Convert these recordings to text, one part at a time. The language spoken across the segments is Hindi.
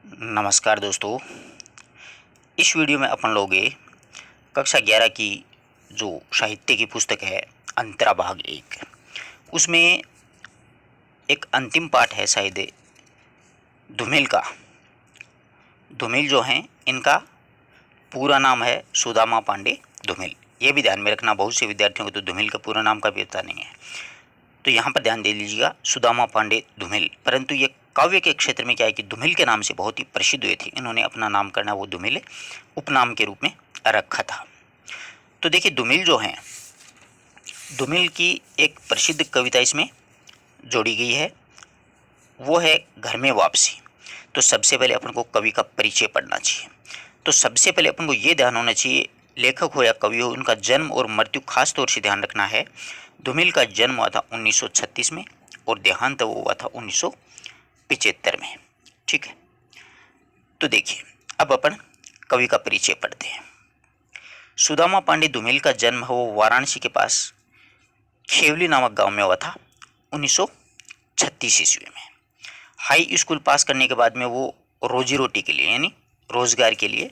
नमस्कार दोस्तों। इस वीडियो में अपन लोग कक्षा 11 की जो साहित्य की पुस्तक है अंतरा भाग 1, उसमें एक अंतिम पाठ है शायद धूमिल का। धूमिल जो हैं इनका पूरा नाम है सुदामा पांडे धूमिल। ये भी ध्यान में रखना, बहुत से विद्यार्थियों को तो धूमिल का पूरा नाम का भी पता नहीं है, तो यहाँ पर ध्यान दे लीजिएगा सुदामा पांडे धूमिल। परंतु ये काव्य के क्षेत्र में क्या है कि धूमिल के नाम से बहुत ही प्रसिद्ध हुए थे। इन्होंने अपना नामकरण वो धूमिल उपनाम के रूप में रखा था। तो देखिए धूमिल जो हैं, धूमिल की एक प्रसिद्ध कविता इसमें जोड़ी गई है, वो है घर में वापसी। तो सबसे पहले अपन को कवि का परिचय पढ़ना चाहिए। तो सबसे पहले अपन को ये ध्यान होना चाहिए, लेखक हो या कवि हो, उनका जन्म और मृत्यु खास तौर से ध्यान रखना है। धूमिल का जन्म हुआ था 1936 में और देहांत वो हुआ था 1975 में। ठीक है, तो देखिए अब अपन कवि का परिचय पढ़ते हैं। सुदामा पांडे धूमिल का जन्म है वो वाराणसी के पास खेवली नामक गांव में हुआ था 1936 ईस्वी में। हाई स्कूल पास करने के बाद में वो रोजी रोटी के लिए यानी रोजगार के लिए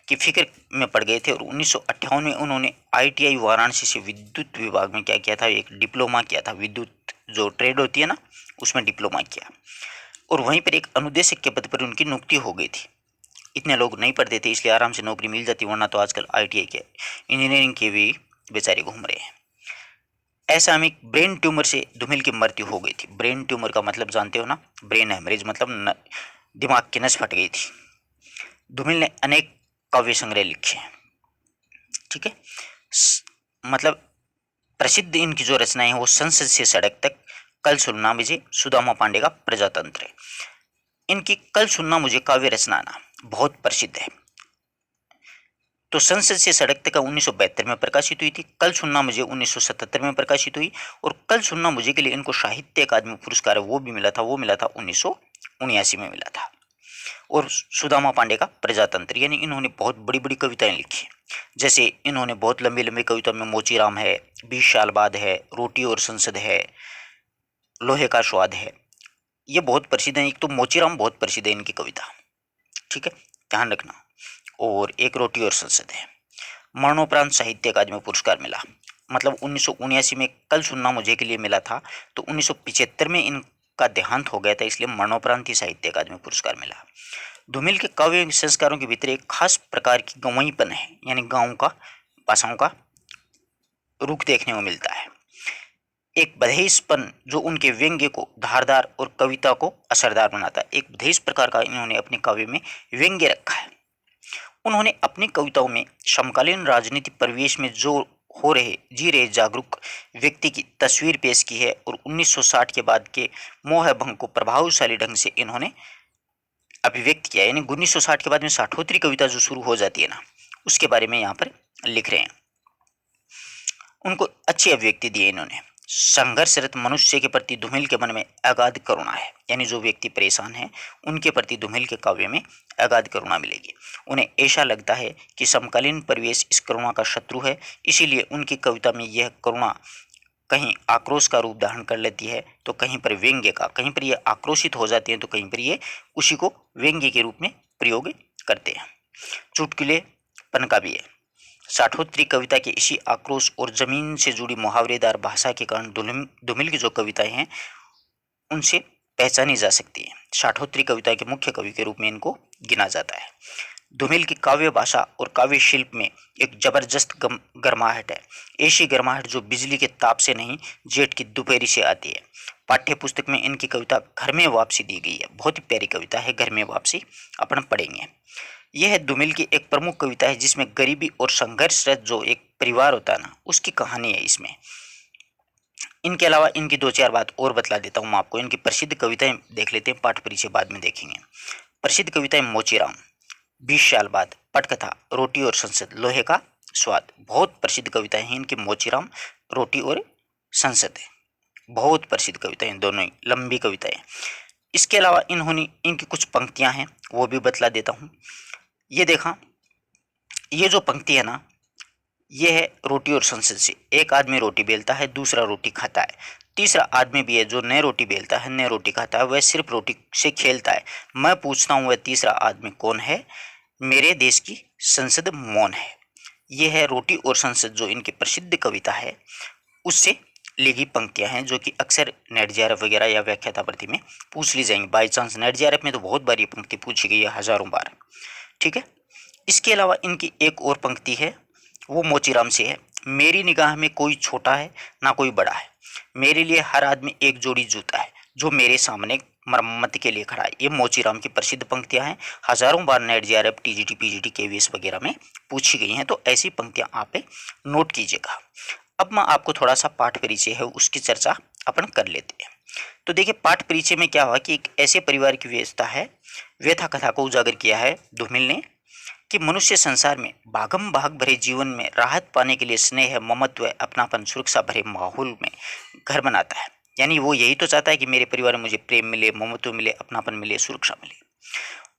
की फिक्र में पड़ गए थे और 1958 में उन्होंने आईटीआई वाराणसी से विद्युत विभाग में क्या किया था, एक डिप्लोमा किया था। विद्युत जो ट्रेड होती है ना, उसमें डिप्लोमा किया और वहीं पर एक अनुदेशक के पद पर उनकी नियुक्ति हो गई थी। इतने लोग नहीं पढ़ते थे इसलिए आराम से नौकरी मिल जाती, वरना तो आजकल आईटीआई के इंजीनियरिंग के भी बेचारे घूम रहे हैं। ऐसा में ब्रेन ट्यूमर से धूमिल की मृत्यु हो गई थी। ब्रेन ट्यूमर का मतलब जानते हो ना, ब्रेन हेमरेज मतलब दिमाग की नस फट गई थी। धूमिल ने अनेक काव्य संग्रह लिखे हैं। ठीक है, मतलब प्रसिद्ध इनकी जो रचनाएं हैं वो संसद से सड़क तक, कल सुनना मुझे, सुदामा पांडे का प्रजातंत्र है। इनकी कल सुनना मुझे काव्य रचना ना बहुत प्रसिद्ध है। तो संसद से सड़क तक 1972 में प्रकाशित हुई थी। कल सुनना मुझे 1977 में प्रकाशित हुई और कल सुनना मुझे के लिए इनको साहित्य अकादमी पुरस्कार वो भी मिला था, वो मिला था 1979 में मिला था। और सुदामा पांडे का प्रजातंत्र यानी इन्होंने बहुत बड़ी बड़ी कविताएं लिखी, जैसे इन्होंने बहुत लंबी लंबी कविता में मोचीराम है, 20 साल बाद है, रोटी और संसद है, लोहे का स्वाद है, ये बहुत प्रसिद्ध है। एक तो मोचीराम बहुत प्रसिद्ध है इनकी कविता, ठीक है, ध्यान रखना। और एक रोटी और संसद है। मरणोपरांत साहित्य अकादमी पुरस्कार मिला, मतलब 1979 में कल सुनना मुझे के लिए मिला था, तो 1975 में इनका देहांत हो गया था, इसलिए मरणोपरांत ही साहित्य अकादमी पुरस्कार मिला। धूमिल के काव्य संस्कारों के भीतर एक खास प्रकार की गवईपन है, यानी गांव का भाषाओं का रुख देखने को मिलता है। एक बधेसपन जो उनके व्यंग्य को धारदार और कविता को असरदार बनाता है। एक बधेस प्रकार का इन्होंने अपने काव्य में व्यंग्य रखा है। उन्होंने अपनी कविताओं में समकालीन राजनीतिक परिवेश में जो हो रहे जी रहे जागरूक व्यक्ति की तस्वीर पेश की है और 1960 के बाद के मोह भंग को प्रभावशाली ढंग से इन्होंने अभिव्यक्त किया। यानी 1960 के बाद में साठोत्तरी कविता जो शुरू हो जाती है ना, उसके बारे में यहाँ पर लिख रहे हैं। उनको अच्छी अभिव्यक्ति दी है इन्होंने। संघर्षरत मनुष्य के प्रति धूमिल के मन में अगाध करुणा है, यानी जो व्यक्ति परेशान है उनके प्रति धूमिल के काव्य में अगाध करुणा मिलेगी। उन्हें ऐसा लगता है कि समकालीन परिवेश इस करुणा का शत्रु है, इसीलिए उनकी कविता में यह करुणा कहीं आक्रोश का रूप धारण कर लेती है, तो कहीं पर व्यंग्य का, कहीं पर ये आक्रोशित हो जाती है तो कहीं पर ये उसी को व्यंग्य के रूप में प्रयोग करते हैं। चुटकुलेपन का भी है। साठोत्तरी कविता के इसी आक्रोश और जमीन से जुड़ी मुहावरेदार भाषा के कारण धूमिल की जो कविताएं हैं उनसे पहचानी जा सकती है। साठोत्तरी कविता के मुख्य कवि के रूप में इनको गिना जाता है। धूमिल की काव्य भाषा और काव्य शिल्प में एक जबरदस्त गर्माहट है, ऐसी गर्माहट जो बिजली के ताप से नहीं, जेठ की दोपहरी से आती है। पाठ्य पुस्तक में इनकी कविता घर में वापसी दी गई है, बहुत ही प्यारी कविता है घर में वापसी, अपन पढ़ेंगे। यह धूमिल की एक प्रमुख कविता है जिसमें गरीबी और संघर्षरत जो एक परिवार होता है ना, उसकी कहानी है इसमें। इनके अलावा इनकी दो चार बात और बतला देता हूँ मैं आपको। इनकी प्रसिद्ध कविताएं देख लेते हैं, पाठ परिचय बाद में देखेंगे। प्रसिद्ध कविताएं मोचीराम, 20 साल बाद, पटकथा, रोटी और संसद, लोहे का स्वाद, बहुत प्रसिद्ध कविताएं हैं इनकी। मोचीराम, रोटी और संसद है, बहुत प्रसिद्ध कविताएं, दोनों ही लंबी कविताएं। इसके अलावा इन्होंने इनकी कुछ पंक्तियां हैं वो भी बतला देता हूँ। ये देखा, ये जो पंक्ति है ना, ये है रोटी और संसद से। एक आदमी रोटी बेलता है, दूसरा रोटी खाता है। तीसरा आदमी भी है जो नए रोटी बेलता है, नए रोटी खाता है, वह सिर्फ रोटी से खेलता है। मैं पूछता हूँ वह तीसरा आदमी कौन है? मेरे देश की संसद मौन है। ये है रोटी और संसद, जो इनकी प्रसिद्ध कविता है, उससे लिखी पंक्तियां हैं, जो कि अक्सर नेट जेआरएफ वगैरह या व्याख्याता भर्ती में पूछ ली जाएंगी। बाई चांस नेट जेआरएफ में तो बहुत बार ये पंक्ति पूछी गई है, हजारों बार। ठीक है। इसके अलावा इनकी एक और पंक्ति है, वो मोचीराम से है। मेरी निगाह में कोई छोटा है ना कोई बड़ा है, मेरे लिए हर आदमी एक जोड़ी जूता है, जो मेरे सामने मरम्मत के लिए खड़ा है। ये मोचीराम की प्रसिद्ध पंक्तियां हैं, हजारों बार NET JRF, TGT, PGT, KVS वगैरह में पूछी गई हैं। तो ऐसी पंक्तियां आप नोट कीजिएगा। अब मैं आपको थोड़ा सा पाठ परिचय है उसकी चर्चा अपन कर लेते हैं। तो देखिए, पाठ परिचय में क्या हुआ कि एक ऐसे परिवार की व्यवस्था है, व्यथा कथा को उजागर किया है धूमिल ने, कि मनुष्य संसार में भागम भाग भरे जीवन में राहत पाने के लिए स्नेह, ममत्व, अपनापन, सुरक्षा भरे माहौल में घर बनाता है। यानी वो यही तो चाहता है कि मेरे परिवार में मुझे प्रेम मिले, ममत्व मिले, अपनापन मिले, सुरक्षा मिले,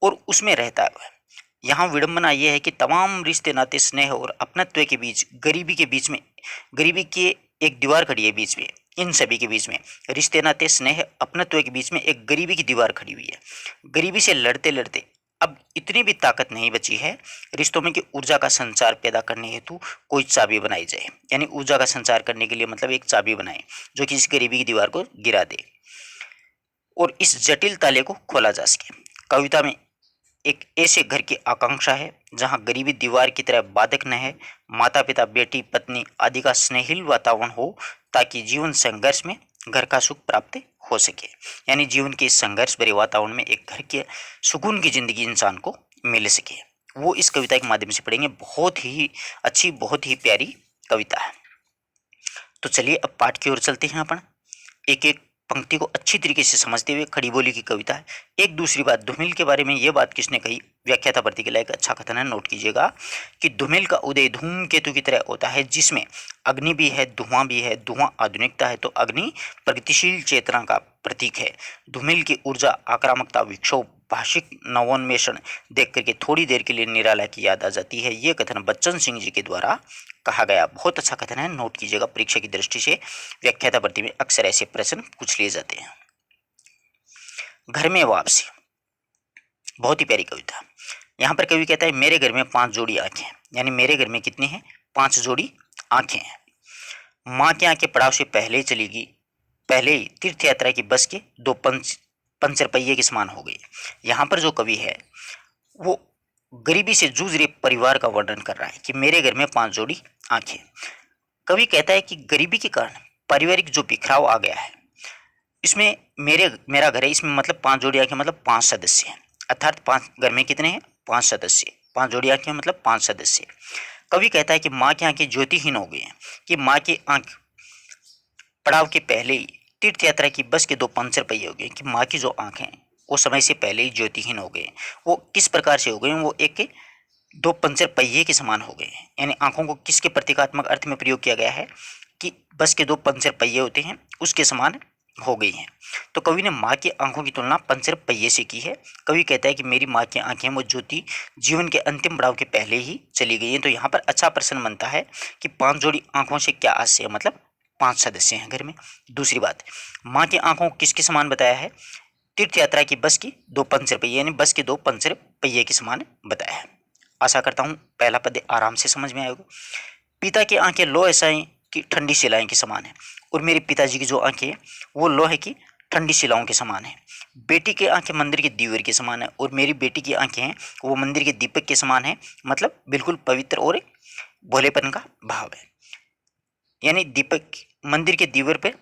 और उसमें रहता है। यहाँ विडंबना यह है कि तमाम रिश्ते नाते, स्नेह और अपनत्व के बीच, गरीबी के बीच में, गरीबी की एक दीवार खड़ी है बीच में, इन सभी के बीच में रिश्ते नाते, स्नेह, अपनत्व के बीच में एक गरीबी की दीवार खड़ी हुई है। गरीबी से लड़ते लड़ते अब इतनी भी ताकत नहीं बची है रिश्तों में कि ऊर्जा का संचार पैदा करने हेतु कोई चाबी बनाई जाए। यानी ऊर्जा का संचार करने के लिए मतलब एक चाबी बनाए जो कि इस गरीबी की दीवार को गिरा दे और इस जटिल ताले को खोला जा सके। कविता में एक ऐसे घर की आकांक्षा है जहां गरीबी दीवार की तरह बाधक न है, माता पिता, बेटी, पत्नी आदि का स्नेहिल वातावरण हो, ताकि जीवन संघर्ष में घर का सुख प्राप्त हो सके। यानी जीवन के इस संघर्ष भरे वातावरण में एक घर के सुकून की जिंदगी इंसान को मिल सके, वो इस कविता के माध्यम से पढ़ेंगे। बहुत ही अच्छी, बहुत ही प्यारी कविता है। तो चलिए अब पाठ की ओर चलते हैं। अपन एक एक पंक्ति को अच्छी तरीके से समझते हुए, खड़ी बोली की कविता है। एक दूसरी बात, धूमिल के बारे में यह बात किसने कही, व्याख्याता भर्ती के लिए एक अच्छा कथन है, नोट कीजिएगा कि धूमिल का उदय धूमकेतु की तरह होता है, जिसमें अग्नि भी है, धुआं भी है। धुआं आधुनिकता है तो अग्नि प्रगतिशील चेतना का प्रतीक है। धूमिल की ऊर्जा, आक्रामकता, विक्षोभ, भाषिक नवोन्मेषण देख करके थोड़ी देर के लिए निराला की याद आ जाती है। ये कथन बच्चन सिंह जी के द्वारा कहा गया, बहुत अच्छा कथन है, नोट कीजिएगा। परीक्षा की दृष्टि से व्याख्याता भर्ती में अक्सर ऐसे प्रश्न पूछ लिए जाते हैं। घर में वापसी, बहुत ही प्यारी कविता। यहाँ पर कवि कहता है, मेरे घर में 5 जोड़ी आंखें। यानी मेरे घर में कितनी हैं? 5 जोड़ी आंखें हैं। माँ की आंखें पड़ाव से पहले ही चली गई, पहले ही तीर्थ यात्रा की बस के 2 पंचर पहिए के समान हो गई। यहाँ पर जो कवि है वो गरीबी से जूझ रहे परिवार का वर्णन कर रहा है कि मेरे घर में 5 जोड़ी आंखें। कवि कहता है कि गरीबी के कारण पारिवारिक जो बिखराव आ गया है, इसमें मेरा घर है, इसमें मतलब 5 जोड़ी आंखें मतलब 5 सदस्य हैं। अर्थात 5 घर में कितने हैं? 5 सदस्य। 5 जोड़ी आंखें मतलब 5 सदस्य। कवि कहता है कि माँ की आंखें ज्योतिहीन हो गई हैं, कि माँ की आंख पड़ाव के पहले ही तीर्थ यात्रा की बस के 2 पंचर पहिए हो गए, कि माँ की जो आंखें वो समय से पहले ही ज्योतिहीन हो गए। वो किस प्रकार से हो गए? वो एक 2 पंचर पहिए के समान हो गए हैं। यानी आंखों को किसके प्रतीकात्मक अर्थ में प्रयोग किया गया है? कि बस के 2 पंचर पहिए होते हैं उसके समान हो गई हैं। तो कवि ने माँ की आंखों की तुलना पंचर पहिए से की है। कवि कहता है कि मेरी माँ की आंखें वो ज्योति जीवन के अंतिम पड़ाव के पहले ही चली गई हैं। तो यहाँ पर अच्छा प्रश्न बनता है कि 5 जोड़ी आंखों से क्या आशय है? मतलब 5 सदस्य हैं घर में। दूसरी बात, माँ की आंखों को किसके समान बताया है? तीर्थ यात्रा की बस की 2 पंचर पहिए, यानी बस के 2 पंचर पहिए के समान बताया है। आशा करता हूँ पहला पद आराम से समझ में आएगा। पिता की आंखें लोहे साई की ठंडी शिलाएं के समान है, और मेरे पिताजी की जो आंखें हैं वो लोहे की ठंडी शिलाओं के समान है। बेटी की आंखें मंदिर के दीवर के समान है, और मेरी बेटी की आंखें हैं वो मंदिर के दीपक के समान है। मतलब बिल्कुल पवित्र और भोलेपन का भाव है। यानी दीपक मंदिर के दीवर पर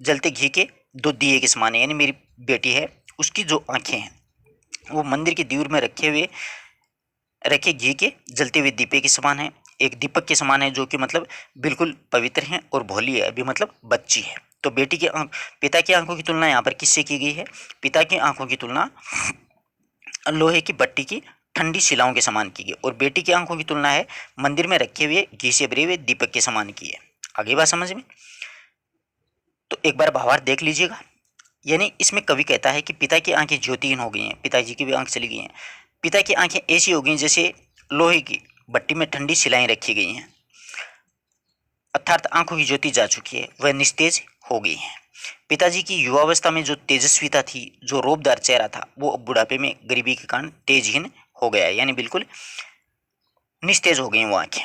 जलते घी के 2 दिए के समान है। यानी मेरी बेटी है, उसकी जो आंखें हैं वो मंदिर के दीवर में रखे घी के जलते हुए दीपे के समान है, एक दीपक के समान है, जो कि मतलब बिल्कुल पवित्र है और भोली है, अभी मतलब बच्ची है। तो बेटी की पिता की आंखों की तुलना यहाँ पर किससे की गई है? पिता की आंखों की तुलना लोहे की भट्टी की ठंडी शिलाओं के समान की गई, और बेटी की आंखों की तुलना है मंदिर में रखे हुए घी से भरे हुए दीपक के समान की है। आगे बात समझ में? तो एक बार भावार्थ देख लीजिएगा। यानी इसमें कवि कहता है कि पिता की आंखें ज्योतिहीन हो गई हैं, पिताजी की भी आंख चली गई हैं। पिता की आंखें ऐसी हो गई जैसे लोहे की भट्टी में ठंडी शिलाएं रखी गई हैं, अर्थात आंखों की ज्योति जा चुकी है, वह निस्तेज हो गई हैं। पिताजी की युवावस्था में जो तेजस्विता थी, जो रोबदार चेहरा था, वो अब बुढ़ापे में गरीबी के कारण तेजहीन हो गया है, यानी बिल्कुल निस्तेज हो गई वो आंखें।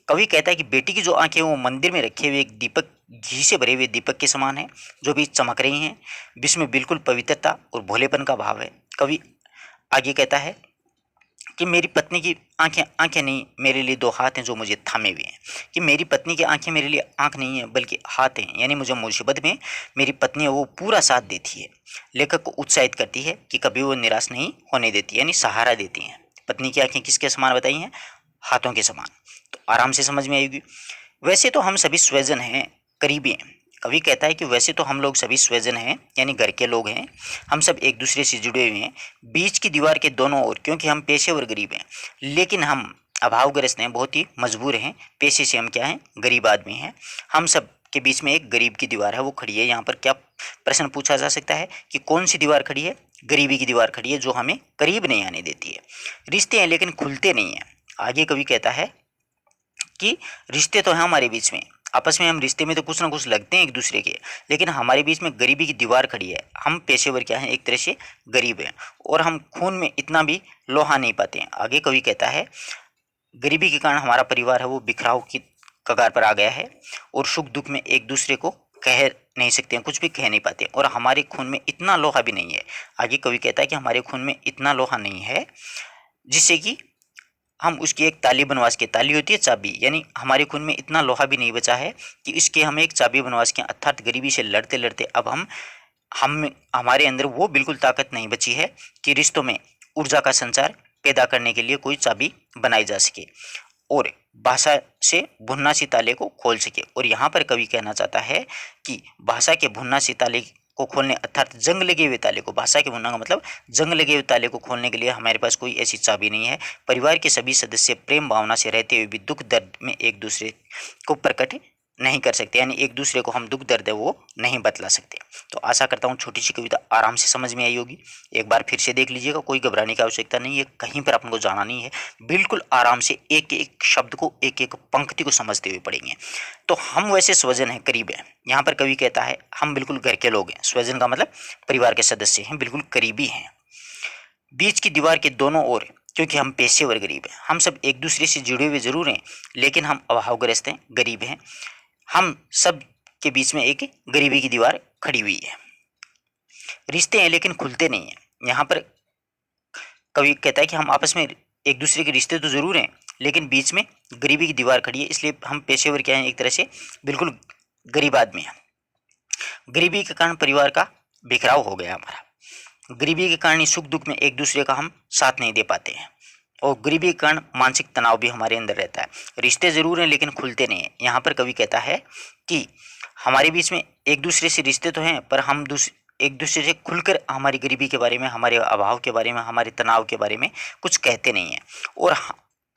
कवि कहता है कि बेटी की जो आंखें वो मंदिर में रखे हुए एक दीपक, घी से भरे हुए दीपक के समान है, जो भी चमक रही हैं, जिसमें बिल्कुल पवित्रता और भोलेपन का भाव है। कवि आगे कहता है कि मेरी पत्नी की आंखें आंखें नहीं, मेरे लिए दो हाथ हैं जो मुझे थामे हुए हैं। कि मेरी पत्नी की आंखें मेरे लिए आंख नहीं है बल्कि हाथ हैं, यानी मुझे मुसीबत में मेरी पत्नी है वो पूरा साथ देती है, लेखक को उत्साहित करती है कि कभी वो निराश नहीं होने देती, यानी सहारा देती हैं। पत्नी की आंखें किसके समान बताई हैं? हाथों के समान। तो आराम से समझ में आएगी। वैसे तो हम सभी स्वजन हैं, करीबी हैं। कवि कहता है कि वैसे तो हम लोग सभी स्वजन हैं, यानी घर के लोग हैं, हम सब एक दूसरे से जुड़े हुए हैं, बीच की दीवार के दोनों ओर, क्योंकि हम पेशेवर गरीब हैं, लेकिन हम अभावग्रस्त हैं, बहुत ही मजबूर हैं, पेशे से हम क्या हैं? गरीब आदमी हैं। हम सब के बीच में एक गरीब की दीवार है, वो खड़ी है। यहाँ पर क्या प्रश्न पूछा जा सकता है कि कौन सी दीवार खड़ी है? गरीबी की दीवार खड़ी है, जो हमें करीब नहीं आने देती है। रिश्ते हैं लेकिन खुलते नहीं हैं। आगे कवि कहता है कि रिश्ते तो हैं हमारे बीच में, आपस में हम रिश्ते में तो कुछ ना कुछ लगते हैं एक दूसरे के, लेकिन हमारे बीच में गरीबी की दीवार खड़ी है। हम पेशेवर क्या हैं? एक तरह से गरीब हैं, और हम खून में इतना भी लोहा नहीं पाते हैं। आगे कवि कहता है गरीबी के कारण हमारा परिवार है वो बिखराव की कगार पर आ गया है, और सुख दुख में एक दूसरे को कह नहीं सकते हैं, कुछ भी कह नहीं पाते, और हमारे खून में इतना लोहा भी नहीं है। आगे कवि कहता है कि हमारे खून में इतना लोहा नहीं है जिससे कि हम उसकी एक ताली बनवा सके। ताली होती है चाबी, यानी हमारे खून में इतना लोहा भी नहीं बचा है कि इसके हम एक चाबी बनवा सकें। अर्थात गरीबी से लड़ते लड़ते अब हम हमारे अंदर वो बिल्कुल ताकत नहीं बची है कि रिश्तों में ऊर्जा का संचार पैदा करने के लिए कोई चाबी बनाई जा सके और भाषा से भुन्ना सी ताले को खोल सके। और यहाँ पर कवि कहना चाहता है कि भाषा के भुन्ना सी ताले को खोलने, अर्थात जंग लगे हुए ताले को, भाषा के भुन्ना का मतलब जंग लगे हुए ताले को खोलने के लिए हमारे पास कोई ऐसी चाबी नहीं है। परिवार के सभी सदस्य प्रेम भावना से रहते हुए भी दुख दर्द में एक दूसरे को प्रकट नहीं कर सकते, यानी एक दूसरे को हम दुख दर्द है वो नहीं बतला सकते। तो आशा करता हूँ छोटी सी कविता आराम से समझ में आई होगी। एक बार फिर से देख लीजिएगा, कोई घबराने की आवश्यकता नहीं है, कहीं पर अपन को जाना नहीं है, बिल्कुल आराम से एक एक शब्द को, एक एक पंक्ति को समझते हुए पढ़ेंगे। तो हम वैसे स्वजन हैं, करीब हैं। यहाँ पर कवि कहता है हम बिल्कुल घर के लोग हैं। स्वजन का मतलब परिवार के सदस्य हैं, बिल्कुल करीबी हैं। बीच की दीवार के दोनों ओर, क्योंकि हम पेशेवर गरीब हैं, हम सब एक दूसरे से जुड़े हुए जरूर हैं, लेकिन हम अभावग्रस्त हैं, गरीब हैं। हम सब के बीच में एक गरीबी की दीवार खड़ी हुई है। रिश्ते हैं लेकिन खुलते नहीं हैं। यहाँ पर कवि कहता है कि हम आपस में एक दूसरे के रिश्ते तो जरूर हैं, लेकिन बीच में गरीबी की दीवार खड़ी है, इसलिए हम पेशेवर क्या हैं? एक तरह से बिल्कुल गरीब आदमी हैं। गरीबी के कारण परिवार का बिखराव हो गया हमारा। गरीबी के कारण सुख दुख में एक दूसरे का हम साथ नहीं दे पाते हैं, और गरीबी के कारण मानसिक तनाव भी हमारे अंदर रहता है। रिश्ते जरूर हैं लेकिन खुलते नहीं हैं। यहाँ पर कवि कहता है कि हमारे बीच में एक दूसरे से रिश्ते तो हैं, पर हम एक दूसरे से खुलकर हमारी गरीबी के बारे में, हमारे अभाव के बारे में, हमारे तनाव के बारे में कुछ कहते नहीं हैं, और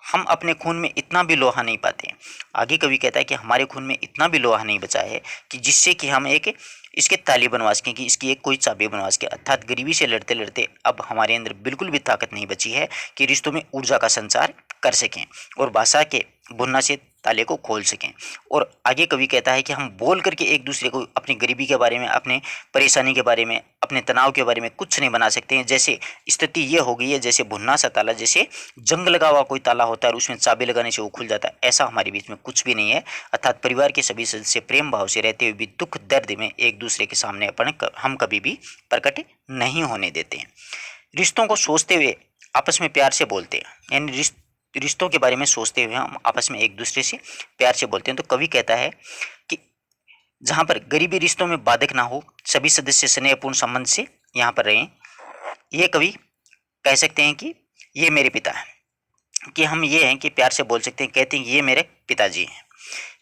हम अपने खून में इतना भी लोहा नहीं पाते हैं। आगे कवि कहता है कि हमारे खून में इतना भी लोहा नहीं बचा है कि जिससे कि हम एक इसके ताले बनवा सकें, कि इसकी एक कोई चाबी बनवा सकें। अर्थात गरीबी से लड़ते लड़ते अब हमारे अंदर बिल्कुल भी ताकत नहीं बची है कि रिश्तों में ऊर्जा का संचार कर सकें और भाषा के भुन्ना से ताले को खोल सकें। और आगे कवि कहता है कि हम बोल करके एक दूसरे को अपनी गरीबी के बारे में, अपने परेशानी के बारे में, अपने तनाव के बारे में कुछ नहीं बना सकते हैं। जैसे स्थिति ये हो गई है, जैसे भुन्ना सा ताला, जैसे जंग लगा हुआ कोई ताला होता है और उसमें चाबी लगाने से वो खुल जाता है, ऐसा हमारे बीच में कुछ भी नहीं है। अर्थात परिवार के सभी सदस्य प्रेम भाव से रहते हुए भी दुख दर्द में एक दूसरे के सामने अपने हम कभी भी प्रकट नहीं होने देते हैं। रिश्तों को सोचते हुए आपस में प्यार से बोलते हैं, यानी रिश्तों के बारे में सोचते हुए हम आपस में एक दूसरे से प्यार से बोलते हैं। तो कवि कहता है कि जहाँ पर गरीबी रिश्तों में बाधक ना हो, सभी सदस्य स्नेहपूर्ण संबंध से यहाँ पर रहें। ये कवि कह सकते हैं कि ये मेरे पिता हैं, कि हम ये हैं कि प्यार से बोल सकते हैं, कहते हैं कि ये मेरे पिताजी हैं,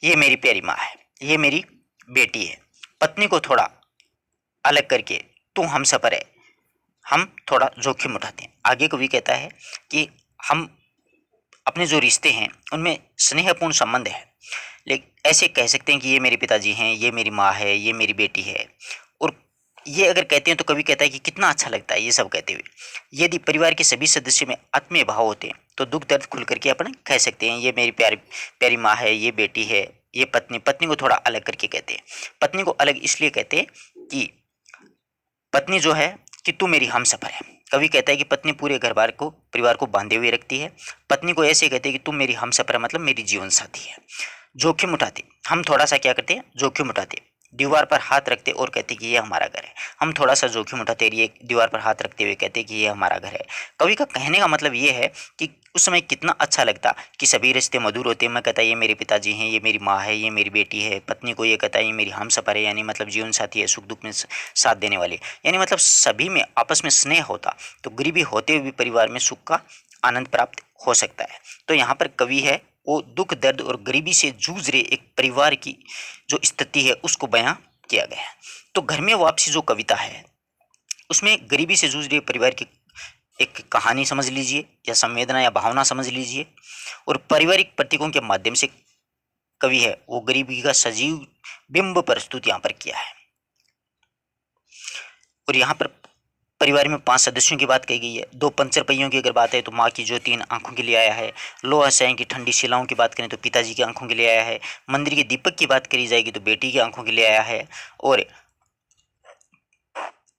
ये मेरी प्यारी माँ है, ये मेरी बेटी है। पत्नी को थोड़ा अलग करके तू हम सफर है, हम थोड़ा जोखिम उठाते हैं। आगे कवि कहता है कि हम अपने जो रिश्ते हैं उनमें स्नेहपूर्ण संबंध है, लेकिन ऐसे कह सकते हैं कि ये मेरे पिताजी हैं, ये मेरी माँ है, ये मेरी बेटी है। और ये अगर कहते हैं तो कवि कहता है कि कितना अच्छा लगता है ये सब कहते हुए। यदि परिवार के सभी सदस्य में आत्मीय भाव होते हैं तो दुख दर्द खुल करके अपन कह सकते हैं, ये मेरी प्यारी प्यारी माँ है, ये बेटी है, ये पत्नी, पत्नी को थोड़ा अलग करके कहते हैं। पत्नी को अलग इसलिए कहते हैं कि पत्नी जो है कि तू मेरी हमसफर है। कवि कहता है कि पत्नी पूरे घर बार को, परिवार को बांधे हुए रखती है। पत्नी को ऐसे कहते हैं कि तुम मेरी हमसफर है, मतलब मेरी जीवन साथी है। जोखिम उठाते, हम थोड़ा सा क्या करते हैं, जोखिम उठाते, दीवार पर हाथ रखते और कहते कि ये हमारा घर है। हम थोड़ा सा जोखिम उठाते रहिए, दीवार पर हाथ रखते हुए कहते कि ये हमारा घर है। कवि का कहने का मतलब ये है कि उस समय कितना अच्छा लगता कि सभी रिश्ते मधुर होते। मैं कहता ये मेरे पिताजी हैं, ये मेरी माँ है, ये मेरी बेटी है। पत्नी को ये कहता है ये मेरी हमसफर है, यानी मतलब जीवन साथी है, सुख दुख में साथ देने वाले, यानी मतलब सभी में आपस में स्नेह होता तो गरीबी होते हुए भी परिवार में सुख का आनंद प्राप्त हो सकता है। तो यहाँ पर कवि है वो दुख दर्द और गरीबी से जूझ रहे एक परिवार की जो स्थिति है उसको बयां किया गया है। तो घर में वापसी जो कविता है उसमें गरीबी से जूझ रहे परिवार की एक कहानी समझ लीजिए, या संवेदना या भावना समझ लीजिए, और पारिवारिक प्रतीकों के माध्यम से कवि है वो गरीबी का सजीव बिंब प्रस्तुत यहाँ पर किया है। और यहाँ पर परिवार में 5 सदस्यों की बात कही गई है। 2 पंचर पहियों की अगर बात है तो माँ की ज्योति इन आंखों के लिए आया है। लोहा स्याही की ठंडी शिलाओं की बात करें तो पिताजी की आंखों के लिए आया है। मंदिर के दीपक की बात करी जाएगी तो बेटी की आंखों के लिए आया है। और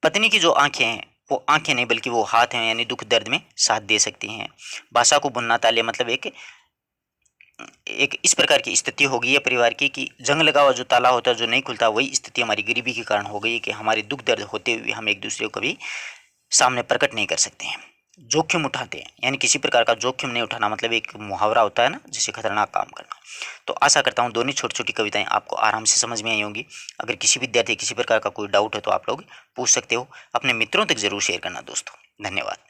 पत्नी की जो आंखें हैं वो आंखें नहीं बल्कि वो हाथ हैं, यानी दुख दर्द में साथ दे सकती हैं। भाषा को बुनना ताले, मतलब एक एक इस प्रकार की स्थिति हो गई है परिवार की कि जंग लगा हुआ जो ताला होता है जो नहीं खुलता, वही स्थिति हमारी गरीबी के कारण हो गई है कि हमारे दुख दर्द होते हुए हम एक दूसरे को कभी सामने प्रकट नहीं कर सकते हैं। जोखिम उठाते हैं, यानी किसी प्रकार का जोखिम नहीं उठाना, मतलब एक मुहावरा होता है ना, जिसे खतरनाक काम करना। तो आशा करता हूँ दोनों छोटी छोटी कविताएं आपको आराम से समझ में आई होंगी। अगर किसी विद्यार्थी किसी प्रकार का कोई डाउट है तो आप लोग पूछ सकते हो। अपने मित्रों तक जरूर शेयर करना दोस्तों। धन्यवाद।